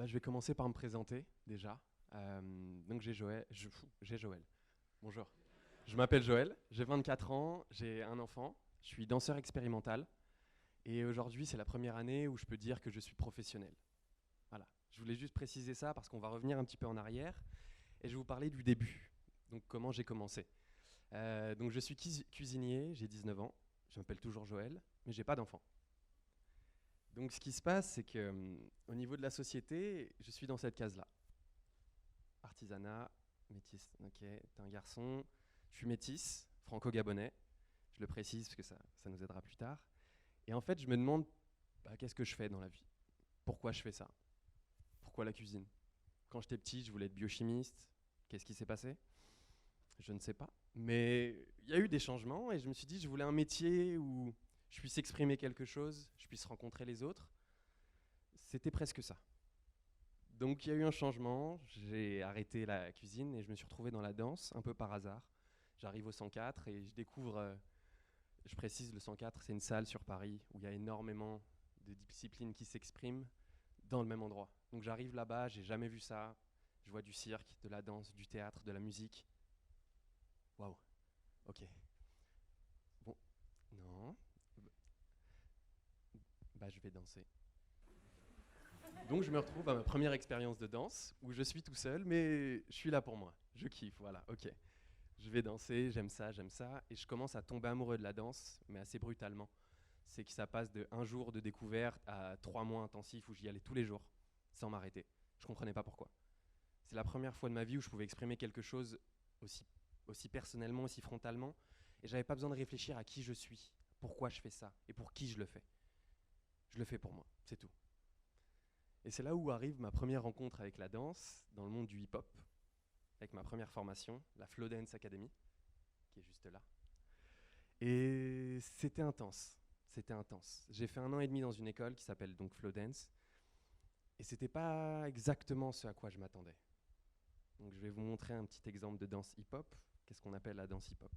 Je vais commencer par me présenter déjà. Donc j'ai Joël. Bonjour. Je m'appelle Joël, j'ai 24 ans, j'ai un enfant, je suis danseur expérimental et aujourd'hui c'est la première année où je peux dire que je suis professionnel. Voilà. Je voulais juste préciser ça parce qu'on va revenir un petit peu en arrière et je vais vous parler du début. Donc comment j'ai commencé. Donc je suis cuisinier, j'ai 19 ans, je m'appelle toujours Joël, mais j'ai pas d'enfant. Donc ce qui se passe, c'est que au niveau de la société, je suis dans cette case-là. Artisanat, métis, ok, t'es un garçon, je suis métis, franco-gabonais, je le précise parce que ça nous aidera plus tard. Et en fait, je me demande, qu'est-ce que je fais dans la vie? Pourquoi je fais ça? Pourquoi la cuisine? Quand j'étais petit, je voulais être biochimiste. Qu'est-ce qui s'est passé? Je ne sais pas. Mais il y a eu des changements et je me suis dit, je voulais un métier où je puisse exprimer quelque chose, je puisse rencontrer les autres. C'était presque ça. Donc il y a eu un changement, j'ai arrêté la cuisine et je me suis retrouvé dans la danse, un peu par hasard. J'arrive au 104 et je découvre, je précise, le 104, c'est une salle sur Paris où il y a énormément de disciplines qui s'expriment dans le même endroit. Donc j'arrive là-bas, j'ai jamais vu ça. Je vois du cirque, de la danse, du théâtre, de la musique. Waouh, ok. Bon, non, je vais danser. Donc je me retrouve à ma première expérience de danse où je suis tout seul, mais je suis là pour moi. Je kiffe, voilà, ok. Je vais danser, j'aime ça, et je commence à tomber amoureux de la danse, mais assez brutalement. C'est que ça passe de un jour de découverte à 3 mois intensifs où j'y allais tous les jours, sans m'arrêter. Je comprenais pas pourquoi. C'est la première fois de ma vie où je pouvais exprimer quelque chose aussi personnellement, aussi frontalement, et j'avais pas besoin de réfléchir à qui je suis, pourquoi je fais ça, et pour qui je le fais. Je le fais pour moi, c'est tout. Et c'est là où arrive ma première rencontre avec la danse, dans le monde du hip-hop, avec ma première formation, la Flow Dance Academy, qui est juste là. Et c'était intense, c'était intense. J'ai fait 1 an et demi dans une école qui s'appelle donc Flow Dance, et c'était pas exactement ce à quoi je m'attendais. Donc je vais vous montrer un petit exemple de danse hip-hop. Qu'est-ce qu'on appelle la danse hip-hop?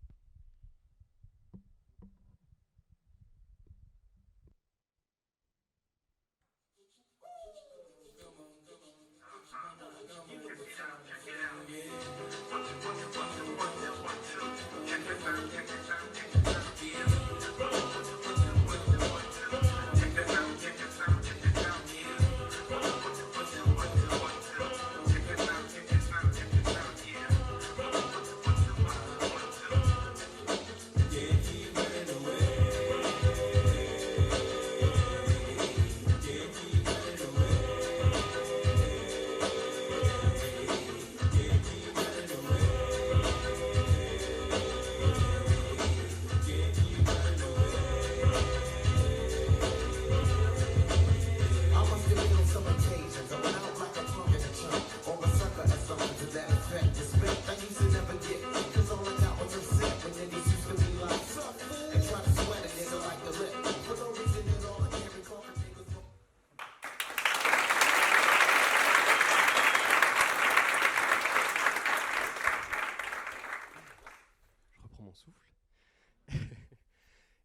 Je reprends mon souffle.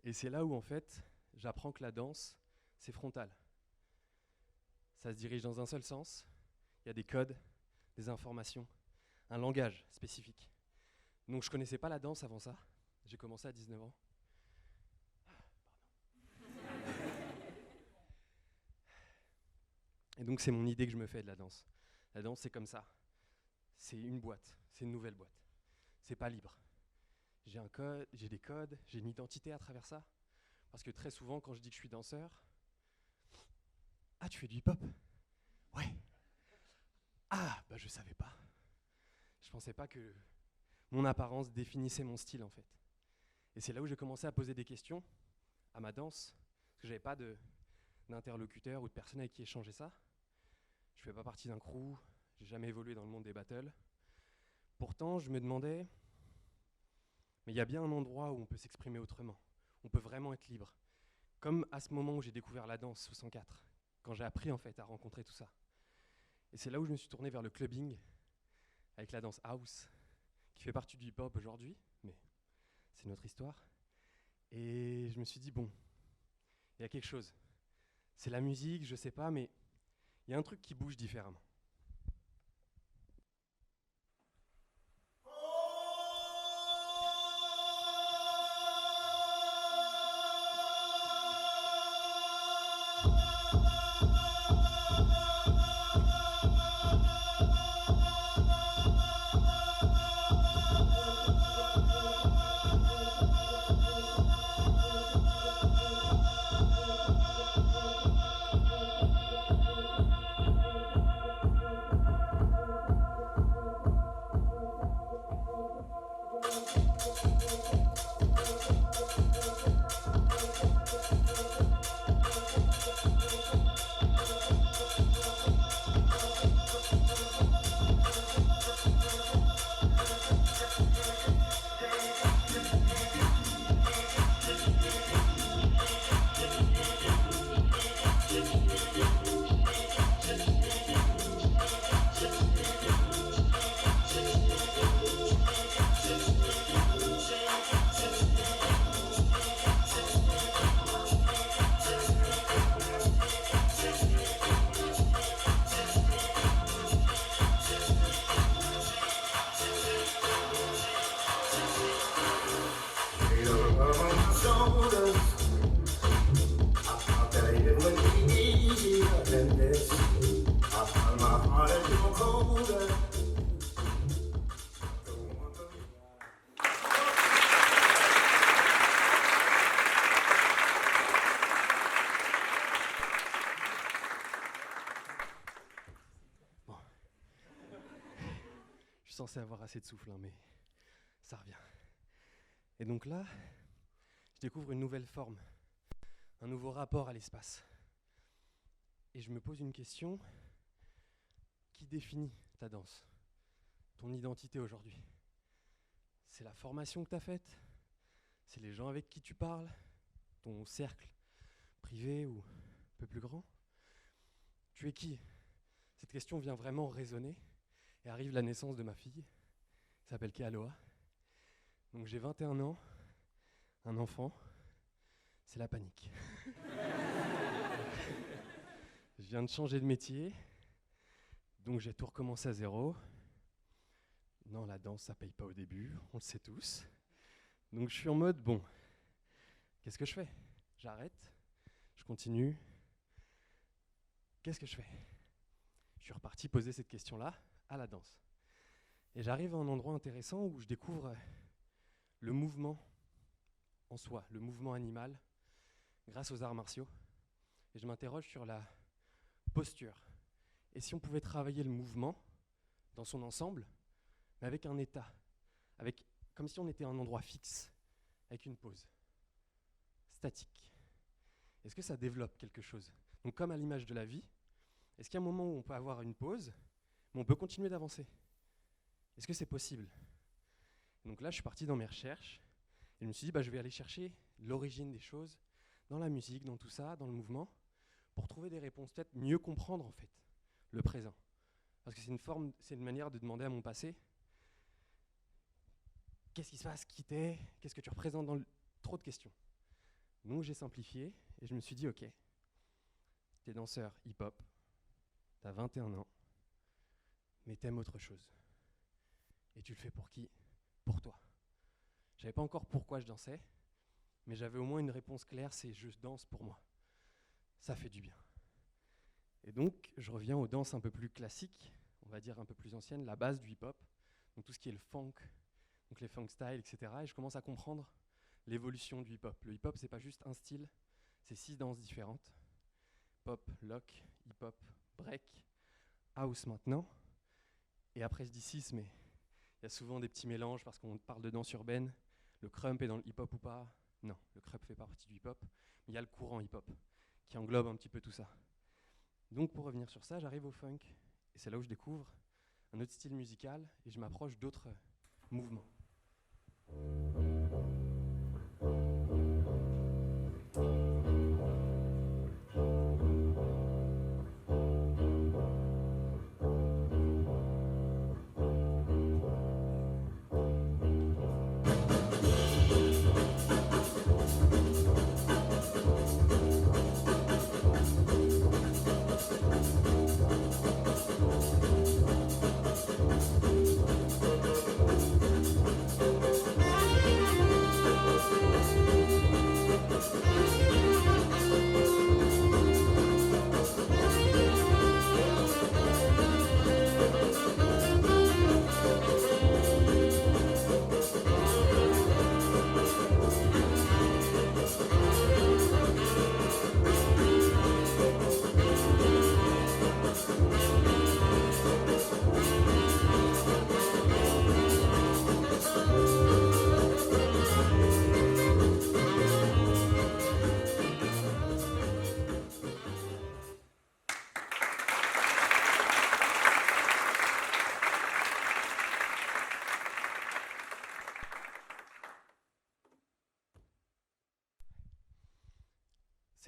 Et c'est là où en fait, j'apprends que la danse, c'est frontal. Ça se dirige dans un seul sens. Il y a des codes, des informations, un langage spécifique. Donc je connaissais pas la danse avant ça. J'ai commencé à 19 ans. Et donc c'est mon idée que je me fais de la danse. La danse c'est comme ça. C'est une boîte, c'est une nouvelle boîte. C'est pas libre. J'ai un code, j'ai des codes, j'ai une identité à travers ça. Parce que très souvent quand je dis que je suis danseur, ah tu fais du hip-hop? Ouais. Ah je savais pas. Je pensais pas que mon apparence définissait mon style en fait. Et c'est là où j'ai commencé à poser des questions à ma danse, parce que j'avais pas d'interlocuteur ou de personne avec qui échanger ça. Je fais pas partie d'un crew, j'ai jamais évolué dans le monde des battles. Pourtant, je me demandais, mais il y a bien un endroit où on peut s'exprimer autrement, on peut vraiment être libre. Comme à ce moment où j'ai découvert la danse 64, quand j'ai appris en fait à rencontrer tout ça. Et c'est là où je me suis tourné vers le clubbing, avec la danse house, qui fait partie du hip-hop aujourd'hui, mais c'est notre histoire. Et je me suis dit, bon, il y a quelque chose. C'est la musique, je sais pas, mais il y a un truc qui bouge différemment. Je suis censé avoir assez de souffle, hein, mais ça revient. Et donc là, je découvre une nouvelle forme, un nouveau rapport à l'espace. Et je me pose une question, qui définit ta danse, ton identité aujourd'hui? C'est la formation que tu as faite? C'est les gens avec qui tu parles? Ton cercle privé ou un peu plus grand? Tu es qui? Cette question vient vraiment résonner. Et arrive la naissance de ma fille, qui s'appelle Kealoha. Donc j'ai 21 ans, un enfant, c'est la panique. Je viens de changer de métier, donc j'ai tout recommencé à zéro. Non, la danse, ça paye pas au début, on le sait tous. Donc je suis en mode, bon, qu'est-ce que je fais? J'arrête, je continue. Qu'est-ce que je fais? Je suis reparti poser cette question-là à la danse. Et j'arrive à un endroit intéressant où je découvre le mouvement en soi, le mouvement animal, grâce aux arts martiaux. Et je m'interroge sur la posture. Et si on pouvait travailler le mouvement dans son ensemble, mais avec un état, comme si on était à un endroit fixe, avec une pause, statique. Est-ce que ça développe quelque chose? Donc comme à l'image de la vie, est-ce qu'il y a un moment où on peut avoir une pause, mais on peut continuer d'avancer? Est-ce que c'est possible? Donc là, je suis parti dans mes recherches, et je me suis dit, je vais aller chercher l'origine des choses, dans la musique, dans tout ça, dans le mouvement, pour trouver des réponses, peut-être mieux comprendre en fait, le présent. Parce que c'est une manière de demander à mon passé, qu'est-ce qui se passe, qui t'es, qu'est-ce que tu représentes dans trop de questions. Donc j'ai simplifié, et je me suis dit, ok, t'es danseur hip-hop, t'as 21 ans, mais t'aimes autre chose. Et tu le fais pour qui? Pour toi. Je savais pas encore pourquoi je dansais, mais j'avais au moins une réponse claire, c'est je danse pour moi. Ça fait du bien. Et donc, je reviens aux danses un peu plus classiques, on va dire un peu plus anciennes, la base du hip-hop, donc tout ce qui est le funk, donc les funk styles, etc. Et je commence à comprendre l'évolution du hip-hop. Le hip-hop, c'est pas juste un style, c'est 6 danses différentes. Pop, lock, hip-hop, break, house maintenant. Et après, je dis 6, mais il y a souvent des petits mélanges parce qu'on parle de danse urbaine. Le crump est dans le hip-hop ou pas? Non, le crump fait pas partie du hip-hop. Mais il y a le courant hip-hop qui englobe un petit peu tout ça. Donc pour revenir sur ça, j'arrive au funk. Et c'est là où je découvre un autre style musical et je m'approche d'autres mouvements.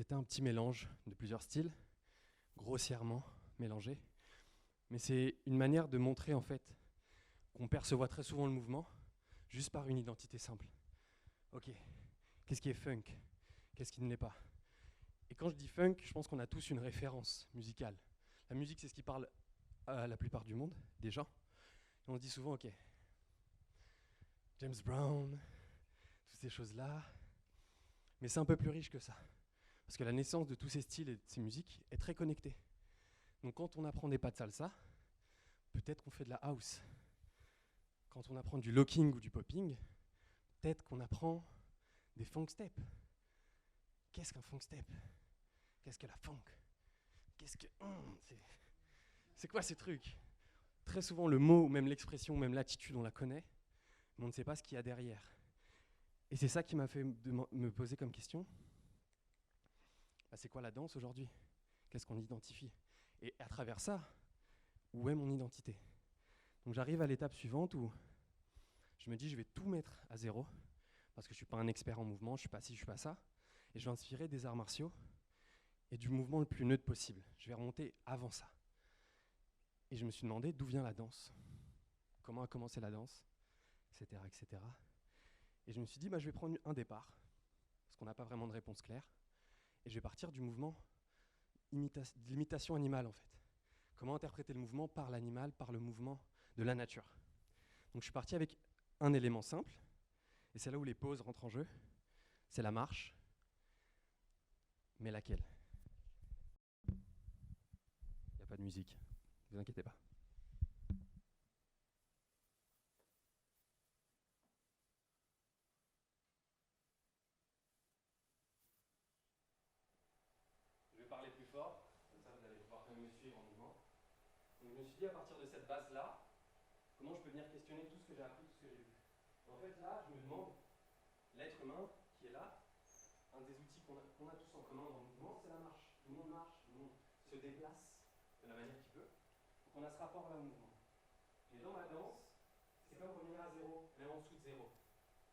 c'était un petit mélange de plusieurs styles, grossièrement mélangés. Mais c'est une manière de montrer en fait qu'on perçoit très souvent le mouvement juste par une identité simple. Ok, qu'est-ce qui est funk? Qu'est-ce qui ne l'est pas? Et quand je dis funk, je pense qu'on a tous une référence musicale. La musique, c'est ce qui parle à la plupart du monde, des gens. Et on se dit souvent, ok, James Brown, toutes ces choses-là. Mais c'est un peu plus riche que ça. Parce que la naissance de tous ces styles et de ces musiques est très connectée. Donc quand on apprend des pas de salsa, peut-être qu'on fait de la house. Quand on apprend du locking ou du popping, peut-être qu'on apprend des funk steps. Qu'est-ce qu'un funk step? Qu'est-ce que la funk? Qu'est-ce que... c'est quoi ces trucs? Très souvent, le mot, ou même l'expression, ou même l'attitude, on la connaît, mais on ne sait pas ce qu'il y a derrière. Et c'est ça qui m'a fait me poser comme question. C'est quoi la danse aujourd'hui? Qu'est-ce qu'on identifie? Et à travers ça, où est mon identité? Donc j'arrive à l'étape suivante où je me dis je vais tout mettre à zéro, parce que je ne suis pas un expert en mouvement, je ne suis pas ci, je ne suis pas ça, et je vais inspirer des arts martiaux et du mouvement le plus neutre possible. Je vais remonter avant ça. Et je me suis demandé d'où vient la danse, comment a commencé la danse, etc. etc. Et je me suis dit, je vais prendre un départ, parce qu'on n'a pas vraiment de réponse claire, et je vais partir du mouvement de l'imitation animale, en fait. Comment interpréter le mouvement par l'animal, par le mouvement de la nature. Donc je suis parti avec un élément simple, et c'est là où les pauses rentrent en jeu, c'est la marche, mais laquelle? Il n'y a pas de musique, ne vous inquiétez pas. Je vais parler plus fort, comme ça vous allez pouvoir me suivre en mouvement. Donc je me suis dit à partir de cette base-là, comment je peux venir questionner tout ce que j'ai appris, tout ce que j'ai vu. En fait là, je me demande, l'être humain qui est là, un des outils qu'on a tous en commun dans le mouvement, c'est la marche. Tout le monde marche, tout le monde se déplace de la manière qu'il peut. Donc on a ce rapport-là au mouvement. Et dans ma danse, c'est comme revenir à zéro, même en dessous de zéro.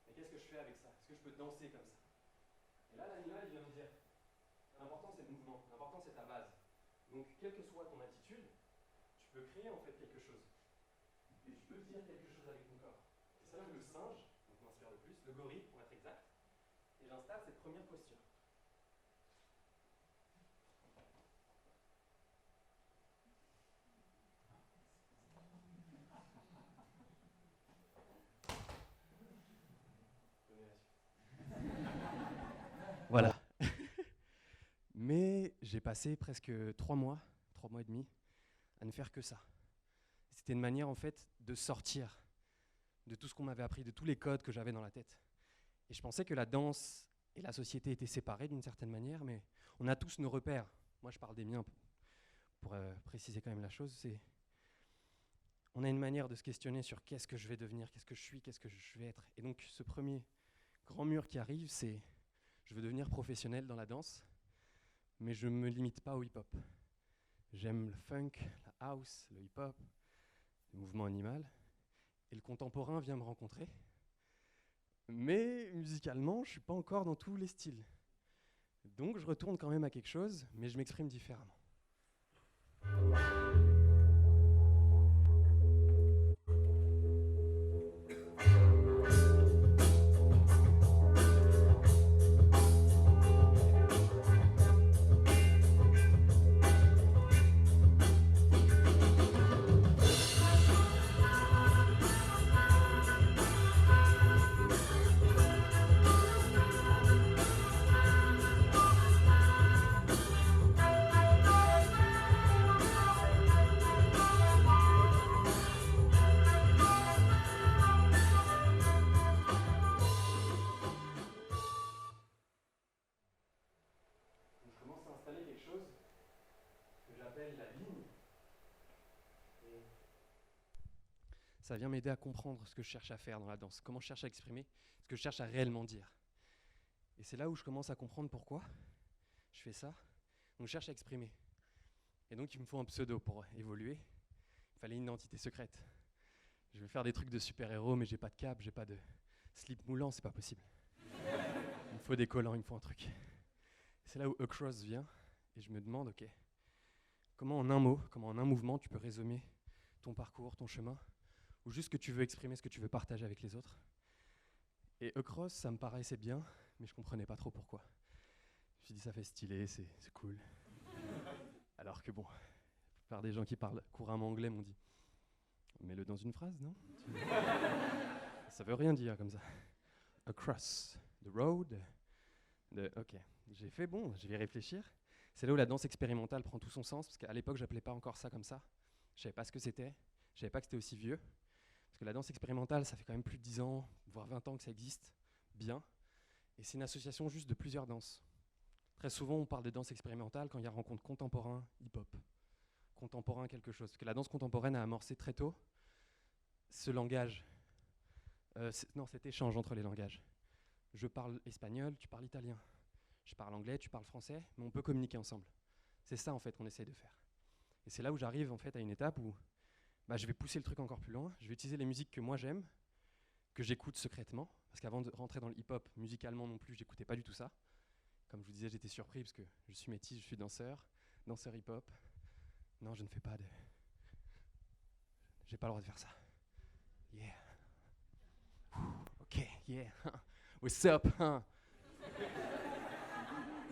Mais qu'est-ce que je fais avec ça? Est-ce que je peux danser comme ça? Et là, l'animal, il vient me dire, l'important c'est le mouvement, l'important c'est ta base. Donc, quelle que soit ton attitude, tu peux créer en fait quelque chose. Et tu peux dire quelque chose avec ton corps. Et c'est là où le singe, donc m'inspire le plus, le gorille pour être exact, et j'installe cette première posture. Voilà. Mais j'ai passé presque 3 mois et demi, à ne faire que ça. C'était une manière en fait de sortir de tout ce qu'on m'avait appris, de tous les codes que j'avais dans la tête. Et je pensais que la danse et la société étaient séparées d'une certaine manière, mais on a tous nos repères. Moi je parle des miens pour préciser quand même la chose. On a une manière de se questionner sur qu'est-ce que je vais devenir, qu'est-ce que je suis, qu'est-ce que je vais être. Et donc ce premier grand mur qui arrive, c'est je veux devenir professionnel dans la danse, mais je ne me limite pas au hip-hop. J'aime le funk, la house, le hip-hop, le mouvement animal. Et le contemporain vient me rencontrer. Mais musicalement, je ne suis pas encore dans tous les styles. Donc je retourne quand même à quelque chose, mais je m'exprime différemment. Ça vient m'aider à comprendre ce que je cherche à faire dans la danse, comment je cherche à exprimer, ce que je cherche à réellement dire. Et c'est là où je commence à comprendre pourquoi je fais ça. Donc je cherche à exprimer. Et donc il me faut un pseudo pour évoluer. Il fallait une identité secrète. Je vais faire des trucs de super-héros, mais j'ai pas de cape, j'ai pas de slip moulant, c'est pas possible. Il me faut des collants, il me faut un truc. C'est là où Across vient, et je me demande, ok, comment en un mot, comment en un mouvement, tu peux résumer ton parcours, ton chemin, ou juste que tu veux exprimer ce que tu veux partager avec les autres. Et Across, ça me paraissait bien, mais je comprenais pas trop pourquoi. Je me suis dit, ça fait stylé, c'est cool. Alors que bon, la plupart des gens qui parlent couramment anglais m'ont dit, mets-le dans une phrase, non? Ça veut rien dire comme ça. Across the road. Ok, j'ai fait bon, je vais réfléchir. C'est là où la danse expérimentale prend tout son sens, parce qu'à l'époque, j'appelais pas encore ça comme ça. Je savais pas ce que c'était, je savais pas que c'était aussi vieux. Parce que la danse expérimentale, ça fait quand même plus de 10 ans, voire 20 ans que ça existe, bien. Et c'est une association juste de plusieurs danses. Très souvent, on parle de danse expérimentale quand il y a rencontre contemporain, hip-hop. Contemporain quelque chose. Parce que la danse contemporaine a amorcé très tôt ce langage. Cet échange entre les langages. Je parle espagnol, tu parles italien. Je parle anglais, tu parles français, mais on peut communiquer ensemble. C'est ça en fait qu'on essaie de faire. Et c'est là où j'arrive en fait à une étape où je vais pousser le truc encore plus loin. Je vais utiliser les musiques que moi j'aime, que j'écoute secrètement, parce qu'avant de rentrer dans le hip-hop, musicalement non plus, j'écoutais pas du tout ça. Comme je vous disais, j'étais surpris parce que je suis métis, je suis danseur hip-hop. Non, je ne fais pas de... J'ai pas le droit de faire ça. Yeah. Ok, yeah. What's up?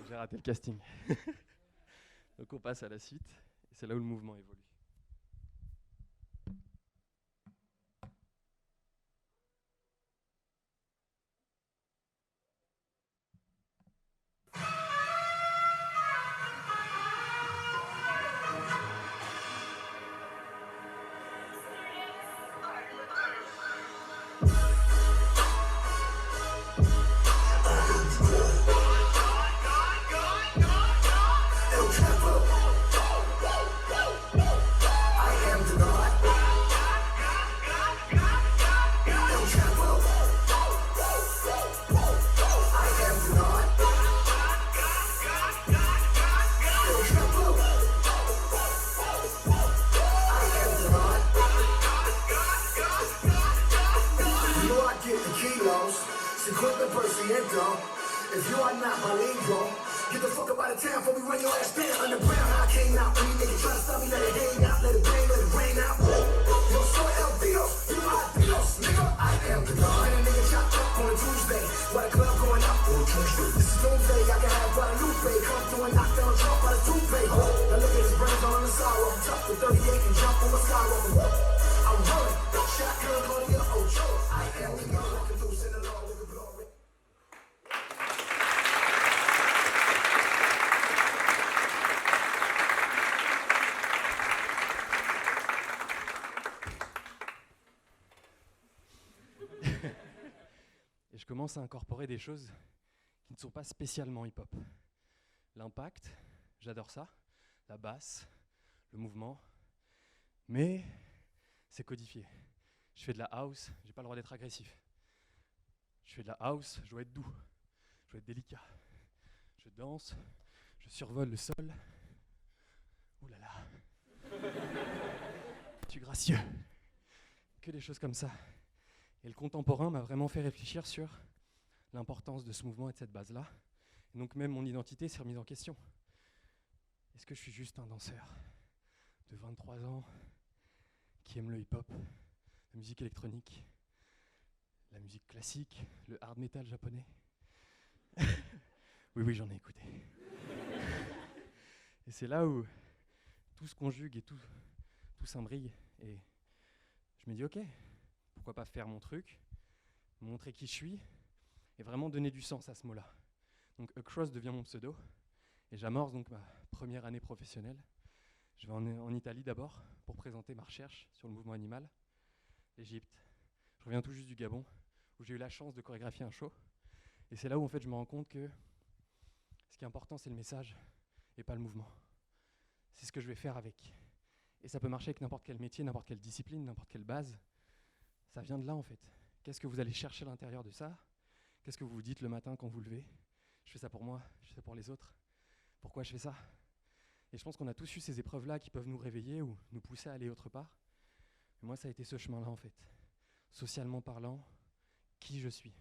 J'ai raté le casting. Donc on passe à la suite, et c'est là où le mouvement évolue. If you are not bilingual, get the fuck up out of town before we run your ass down. Underground, how I came out. When you niggas try to stop me, let it hang out. Let it rain out. Yo soy el Dios, you are Dios, nigga. I am the God. And a nigga chopped up on a Tuesday. While the club going up on Tuesday. This is Doomsday, I can have Guadalupe. Come through and knock down Trump by the toupee. Now look at his brains all on the sidewalk. I'm tough with 38 and jump on the skywalk. I'm running, shotgun, Claudia Ocho. I am the God, I can do sin along with the glory. Et je commence à incorporer des choses qui ne sont pas spécialement hip-hop. L'impact, j'adore ça, la basse, le mouvement, mais c'est codifié. Je fais de la house, j'ai pas le droit d'être agressif. Je fais de la house, je dois être doux, je dois être délicat. Je danse, je survole le sol. Ouh là là. Tu gracieux. Que des choses comme ça. Et le contemporain m'a vraiment fait réfléchir sur l'importance de ce mouvement et de cette base-là. Et donc même mon identité s'est remise en question. Est-ce que je suis juste un danseur de 23 ans qui aime le hip-hop, la musique électronique, la musique classique, le hard metal japonais? Oui, j'en ai écouté. Et c'est là où tout se conjugue et tout s'imbrigue. Et je me dis, ok, pourquoi pas faire mon truc, montrer qui je suis, et vraiment donner du sens à ce mot-là. Donc Across devient mon pseudo, et j'amorce donc ma première année professionnelle. Je vais en Italie d'abord, pour présenter ma recherche sur le mouvement animal, l'Égypte. Je reviens tout juste du Gabon, où j'ai eu la chance de chorégraphier un show, et c'est là où en fait je me rends compte que ce qui est important c'est le message, et pas le mouvement. C'est ce que je vais faire avec. Et ça peut marcher avec n'importe quel métier, n'importe quelle discipline, n'importe quelle base. Ça vient de là en fait. Qu'est-ce que vous allez chercher à l'intérieur de ça? Qu'est-ce que vous vous dites le matin quand vous levez? Je fais ça pour moi, je fais ça pour les autres. Pourquoi je fais ça? Et je pense qu'on a tous eu ces épreuves-là qui peuvent nous réveiller ou nous pousser à aller autre part. Et moi, ça a été ce chemin-là en fait. Socialement parlant, qui je suis?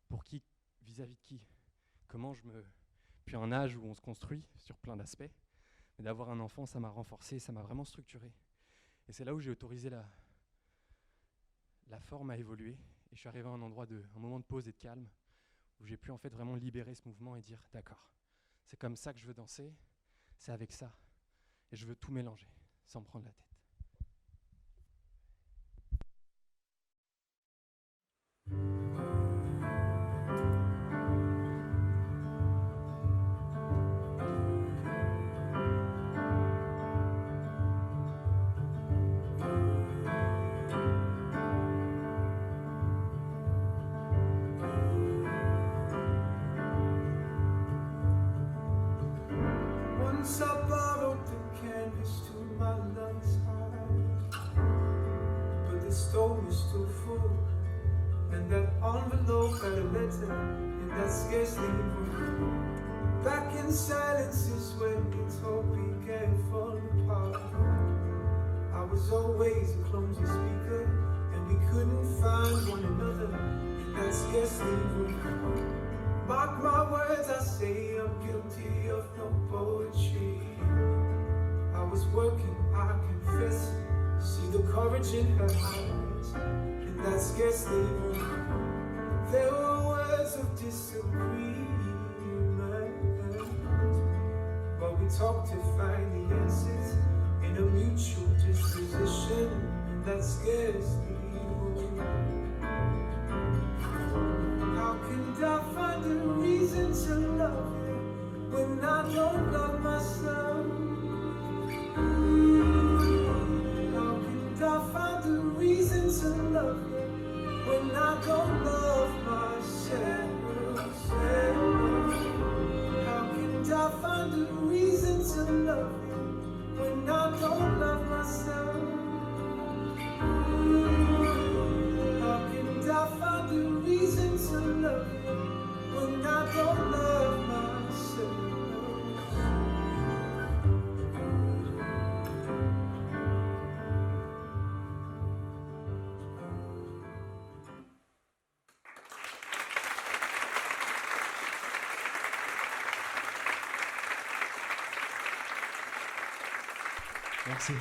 Pour qui? Vis-à-vis de qui? Comment je me puis un âge où on se construit sur plein d'aspects. Mais d'avoir un enfant, ça m'a renforcé, ça m'a vraiment structuré. Et c'est là où j'ai autorisé la forme à évoluer. Et je suis arrivé à un moment de pause et de calme, où j'ai pu en fait vraiment libérer ce mouvement et dire d'accord, c'est comme ça que je veux danser, c'est avec ça. Et je veux tout mélanger, sans me prendre la tête. Once I borrowed the canvas to my lungs high, but the stone was still full, and that envelope had a letter, and that scarcely moved. Back in silences when it all began falling apart. I was always a clumsy speaker, and we couldn't find one another, and that scarcely moved. Mark my words, I say I'm guilty of no poetry. I was working, I confess. See the courage in her eyes, and that scarcely moved. There were words of disagreement, but we talked to find the answers in a mutual disposition, and that scarcely moved. How can I find a reason to love you when I don't love myself? How can I find a reason to love you when I don't love myself? How can I find a reason to love you when I don't love myself? How can I find a reason to love you when I don't love myself? Merci.